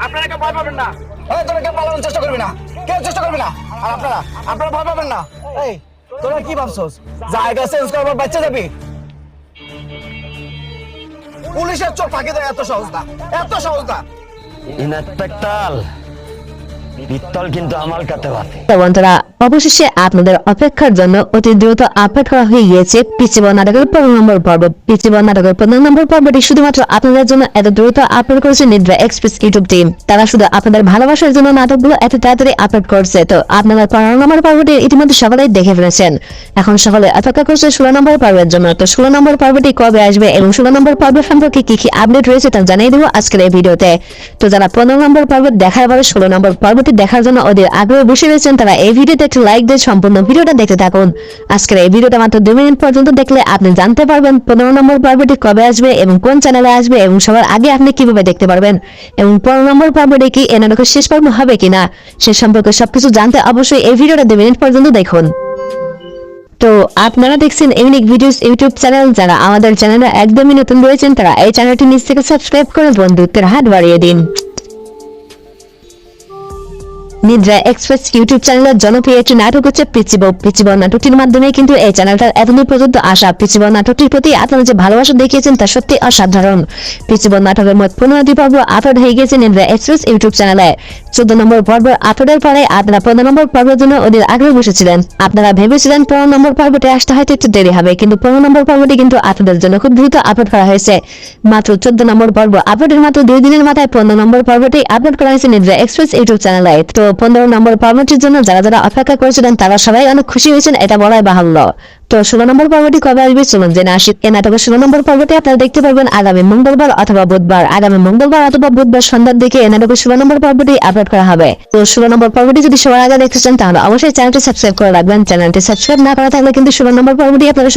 আপনারা কেউ ভয় পাবেন না। তোরা কেউ পালানোর চেষ্টা করবি না, কেউ চেষ্টা করবি না। আর আপনারা ভয় পাবেন না। এই তোরা কি ভাবছস জায়গা চেঞ্জ করবার বাচ্চা যাবি? পুলিশের চোখ ফাঁকি দেয় এত সহজ না, এত সহজ না। ইন্সপেক্টর পিস্তল কিন্তু আমার কাছে আছে। বন্ধুরা, অবশেষে আপনাদের অপেক্ষার জন্য অতি দ্রুত আপলোড করা হয়ে গিয়েছে পিচিবর নাটকের 15 নম্বর পর্ব। পিচিবর নাটকের 15 নম্বর পর্বটি শুধুমাত্র আপনাদের জন্য এত দ্রুত আপলোড করেছে নিদ্রা এক্সপ্রেস ইউটিউব টিম। তারা শুধু আপনাদের ভালোবাসার জন্য নাটকগুলো এত তাড়াতাড়ি আপলোড করছে। তো আপনারা 15 নম্বর পর্বটি ইতিমধ্যে সকালেই দেখে ফেলেছেন। এখন সকালে অপেক্ষা করছে 16 নম্বর পর্বের জন্য। তো 16 নম্বর পর্বটি কবে আসবে এবং 16 নম্বর পর্ব সম্পর্কে কি কি আপডেট রয়েছে তা জানিয়ে দেবো আজকের এই ভিডিওতে। তো যারা 15 নম্বর পর্ব দেখার পরে 16 নম্বর পর্বটি দেখার জন্য ওদের আগ্রহে বসে রয়েছেন, তারা এই ভিডিওতে একটি লাইক দিয়ে সম্পূর্ণ ভিডিওটা দেখতে থাকুন। আজকের এই ভিডিওটা মাত্র 2 মিনিট পর্যন্ত দেখলে আপনি জানতে পারবেন 15 নম্বর পর্বটি কবে আসবে এবং কোন চ্যানেলে আসবে এবং সবার আগে আপনি কিভাবে দেখতে পারবেন এবং 15 নম্বর পর্বটি কি এ নাটকের শেষ পর্ব হবে কিনা সে সম্পর্কে সবকিছু জানতে অবশ্যই এই ভিডিওটা 2 মিনিট পর্যন্ত দেখুন। তো আপনারা দেখছেন ইউনিক ভিডিওস ইউটিউব চ্যানেল। যারা আমাদের চ্যানেলে একদমই নতুন রয়েছেন তারা এই চ্যানেলটি নিজ থেকে সাবস্ক্রাইব করে বন্ধুত্বের হাত বাড়িয়ে দিন। নিদ্রা এক্সপ্রেস ইউটিউব চ্যানেলের জনপ্রিয় একটি নাটক হচ্ছে পিচিবর। পিচিবর নাটকটির মাধ্যমে কিন্তু এই চ্যানেলটার এতদিন পর্যন্ত আসা। পিচিবর নাটকটির প্রতি আপনারা যে ভালোবাসা দেখিয়েছেন তা সত্যি অসাধারণ। পিচিবর নাটকের মোট 15টি পর্ব আপলোড হয়ে গেছে নিদ্রা এক্সপ্রেস ইউটিউব চ্যানেলে। 14 নম্বর পর্ব আপলোডের পরে আপনারা 15 নম্বর পর্বের জন্য ওদের আগ্রহ বসেছিলেন। আপনারা ভেবেছিলেন 15 নম্বর পর্বটি আসতে হয়তো একটু দেরি হবে, কিন্তু 15 নম্বর পর্বটি কিন্তু আপনাদের জন্য খুব দ্রুত আপলোড করা হয়েছে। মাত্র 14 নম্বর পর্ব আপলোডের মাত্র 2 দিনের মাথায় 15 নম্বর পর্বটি আপলোড করা হয়েছে নিদ্রা এক্সপ্রেস ইউটিউব চ্যানেলে। তো 15 নম্বর পর্বটির জন্য যারা যারা অপেক্ষা করেছিলেন তারা সবাই অনেক খুশি হয়েছেন, এটা বলাই বাহুল্য। তো 16 নম্বর পর্বটি কবে আসবে চলুন জেনে আসি। এই নাটকের 16 নম্বর পর্বটি আপনারা দেখতে পারবেন আগামী মঙ্গলবার অথবা বুধবার। আগামী মঙ্গলবার অথবা বুধবার সন্ধ্যার দিকে এই নাটকের 16 নম্বর পর্বটি আপলোড করা হবে। তো 16 নম্বর পর্বটি যদি সবার আগে দেখতে চান তাহলে অবশ্যই চ্যানেলটি সাবস্ক্রাইব করে রাখবেন। চ্যানেলটি সাবস্ক্রাইব না করা থাকলে কিন্তু 16 নম্বর পর্বটি আপনারা